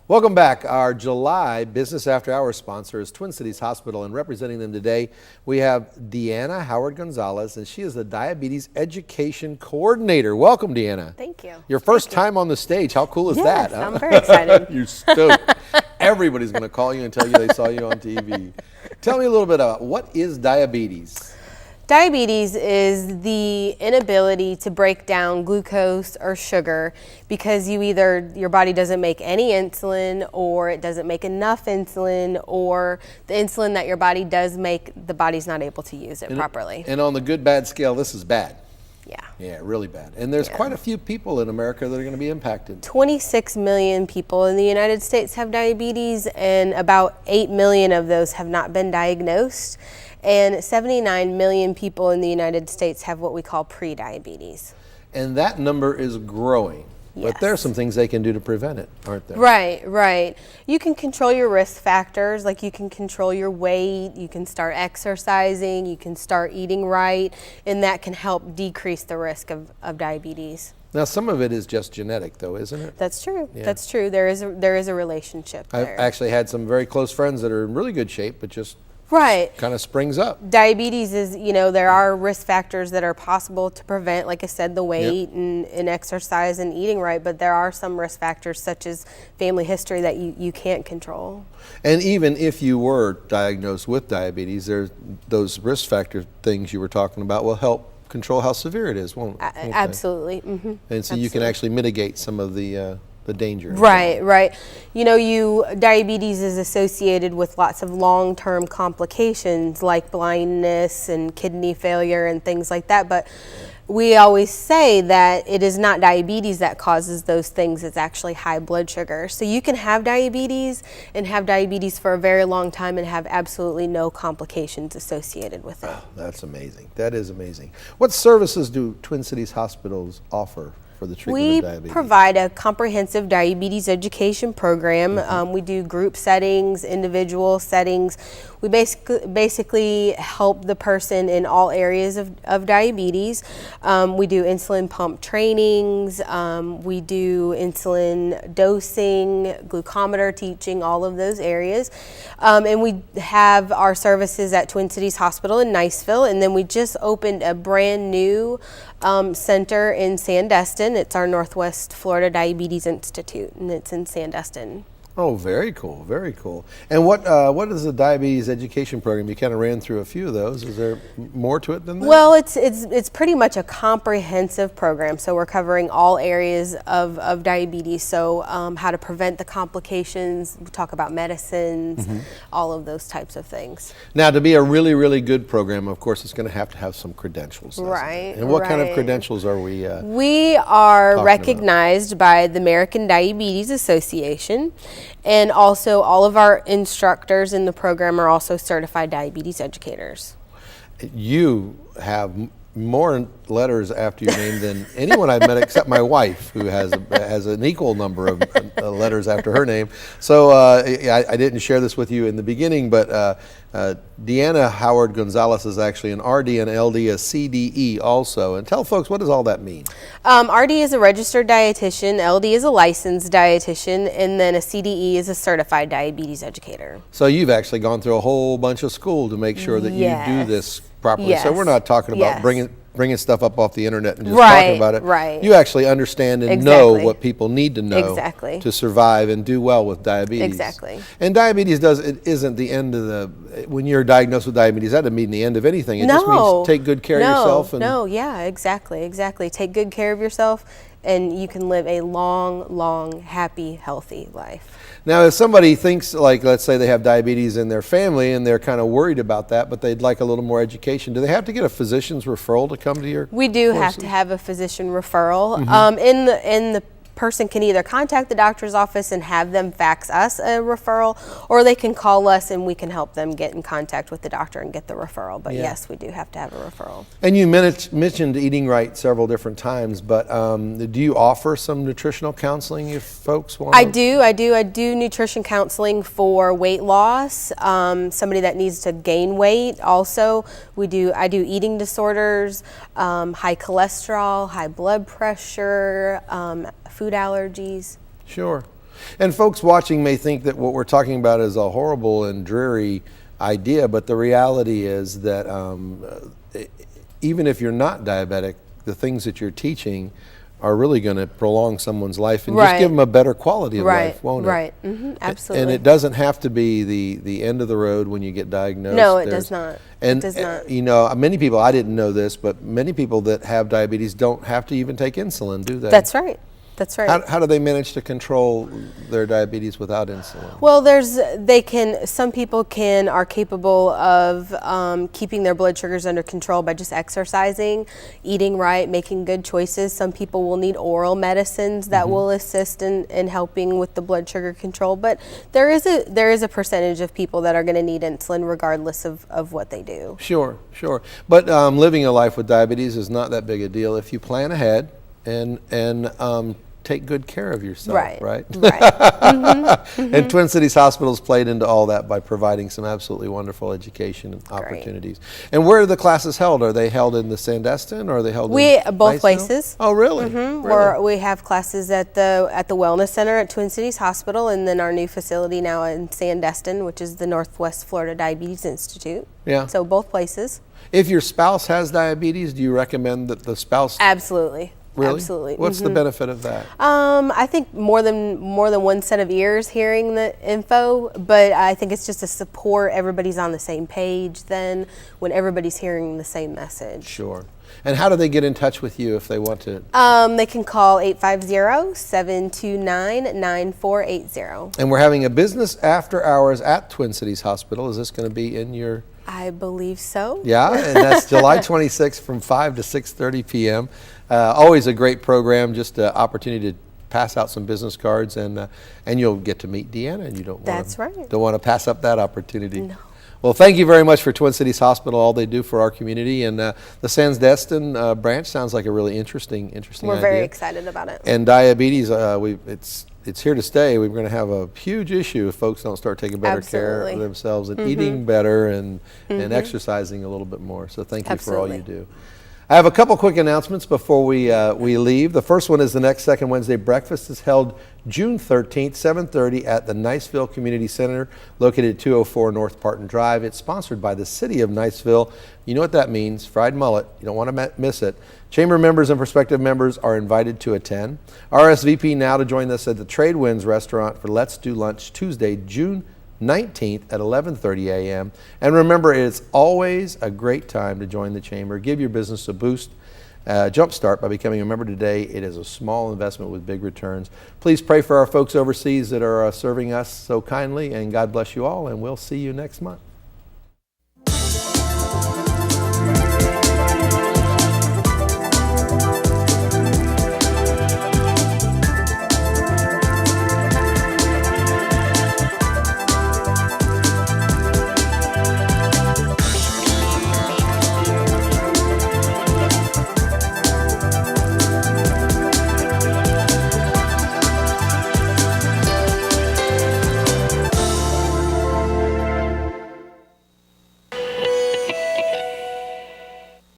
Welcome back. Our July Business After Hours sponsor is Twin Cities Hospital, and representing them today, we have Deanna Howard Gonzalez, and she is the Diabetes Education Coordinator. Welcome, Deanna. Thank you. Your first time on the stage. How cool is that? Yes, I'm very excited. You're stoked. Everybody's going to call you and tell you they saw you on TV. Tell me a little bit about what is diabetes? Diabetes is the inability to break down glucose or sugar because your body doesn't make any insulin, or it doesn't make enough insulin, or the insulin that your body does make, the body's not able to use it properly. And on the good bad scale, this is bad. Yeah. Yeah, really bad. And there's quite a few people in America that are going to be impacted. 26 million people in the United States have diabetes, and about 8 million of those have not been diagnosed. And 79 million people in the United States have what we call pre-diabetes. And that number is growing. Yes. But there are some things they can do to prevent it, aren't there? Right. You can control your risk factors, like you can control your weight, you can start exercising, you can start eating right, and that can help decrease the risk of diabetes. Now, some of it is just genetic, though, isn't it? That's true. Yeah. That's true. There is a relationship there. I've actually had some very close friends that are in really good shape, but just kind of springs up. Diabetes is, there are risk factors that are possible to prevent, like I said, the weight and exercise and eating right, but there are some risk factors such as family history that you can't control. And even if you were diagnosed with diabetes, those risk factor things you were talking about will help control how severe it is, won't they? Absolutely. Mm-hmm. And so you can actually mitigate some of the danger. Right. Diabetes is associated with lots of long-term complications like blindness and kidney failure and things like that, but we always say that it is not diabetes that causes those things, it's actually high blood sugar. So you can have diabetes and have diabetes for a very long time and have absolutely no complications associated with it. Oh, that's amazing. That is amazing. What services do Twin Cities hospitals offer for the treatment of diabetes? We provide a comprehensive diabetes education program. Mm-hmm. We do group settings, individual settings. We basically help the person in all areas of diabetes. We do insulin pump trainings. We do insulin dosing, glucometer teaching, all of those areas. And we have our services at Twin Cities Hospital in Niceville. And then we just opened a brand new center in Sandestin. It's our Northwest Florida Diabetes Institute, and it's in Sandestin. Oh, very cool, very cool. And what is the diabetes education program? You kind of ran through a few of those. Is there more to it than that? Well, it's pretty much a comprehensive program. So we're covering all areas of diabetes. So how to prevent the complications, we talk about medicines, all of those types of things. Now, to be a really, really good program, of course, it's going to have some credentials. Right. And what kind of credentials are we We are about? recognized by the American Diabetes Association. And also all of our instructors in the program are also certified diabetes educators. You have more letters after your name than anyone I've met except my wife, who has an equal number of letters after her name. So I didn't share this with you in the beginning, but Deanna Howard Gonzalez is actually an RD and LD, a CDE also. And tell folks, what does all that mean? RD is a registered dietitian, LD is a licensed dietitian, and then a CDE is a certified diabetes educator. So you've actually gone through a whole bunch of school to make sure that you do this properly. Yes. So we're not talking about bringing stuff up off the internet and just Right, talking about it. right. You actually understand and know what people need to know Exactly. to survive and do well with diabetes. Exactly. And diabetes isn't the end of when you're diagnosed with diabetes, that doesn't mean the end of anything. It just means take good care of yourself. Exactly. Take good care of yourself and you can live a long, happy, healthy life. Now, if somebody thinks, like, let's say they have diabetes in their family and they're kind of worried about that, but they'd like a little more education, do they have to get a physician's referral to come to your We do courses? have to have a physician referral. In the person can either contact the doctor's office and have them fax us a referral, or they can call us and we can help them get in contact with the doctor and get the referral. But yes, we do have to have a referral. And you mentioned eating right several different times, but do you offer some nutritional counseling if folks want? I do nutrition counseling for weight loss, somebody that needs to gain weight. Also, I do eating disorders, high cholesterol, high blood pressure, food allergies. Sure. And folks watching may think that what we're talking about is a horrible and dreary idea, but the reality is that even if you're not diabetic, the things that you're teaching are really going to prolong someone's life and just give them a better quality of life, won't it? Right, absolutely. And it doesn't have to be the end of the road when you get diagnosed. No, it does not. And it does not. You know, many people, I didn't know this, but many people that have diabetes don't have to even take insulin, do they? That's right. That's right. How do they manage to control their diabetes without insulin? Well, some people are capable of keeping their blood sugars under control by just exercising, eating right, making good choices. Some people will need oral medicines that will assist in helping with the blood sugar control. But there is a percentage of people that are going to need insulin regardless of what they do. Sure. But living a life with diabetes is not that big a deal if you plan ahead and take good care of yourself, right? And Twin Cities Hospitals played into all that by providing some absolutely wonderful education and opportunities. And where are the classes held? Are they held in the Sandestin or are they held in both Niceville? places. Oh, really? We have classes at the Wellness Center at Twin Cities Hospital, and then our new facility now in Sandestin, which is the Northwest Florida Diabetes Institute. Yeah. So both places. If your spouse has diabetes, do you recommend that the spouse? Absolutely. Really? Absolutely. What's the benefit of that? I think more than one set of ears hearing the info, but I think it's just a support. Everybody's on the same page then when everybody's hearing the same message. Sure. And how do they get in touch with you if they want to? They can call 850-729-9480. And we're having a business after hours at Twin Cities Hospital. Is this going to be in your? I believe so. Yeah, and that's July 26th from 5 to 6:30 p.m. Always a great program, just an opportunity to pass out some business cards, and you'll get to meet Deanna, and you don't want to pass up that opportunity. No. Well, thank you very much for Twin Cities Hospital, all they do for our community, and the Sandestin branch sounds like a really interesting We're idea. very excited about it. And diabetes, it's here to stay. We're going to have a huge issue if folks don't start taking better care of themselves and eating better and exercising a little bit more. So thank you for all you do. I have a couple quick announcements before we leave. The first one is the next Second Wednesday breakfast is held June 13th, 7:30 at the Niceville Community Center, located at 204 North Parton Drive. It's sponsored by the City of Niceville. You know what that means, fried mullet. You don't want to miss it. Chamber members and prospective members are invited to attend. RSVP now to join us at the Trade Winds Restaurant for Let's Do Lunch Tuesday, June 19th at 11:30 a.m. And remember, it's always a great time to join the Chamber. Give your business a boost, jumpstart by becoming a member today. It is a small investment with big returns. Please pray for our folks overseas that are serving us so kindly, and God bless you all, and we'll see you next month.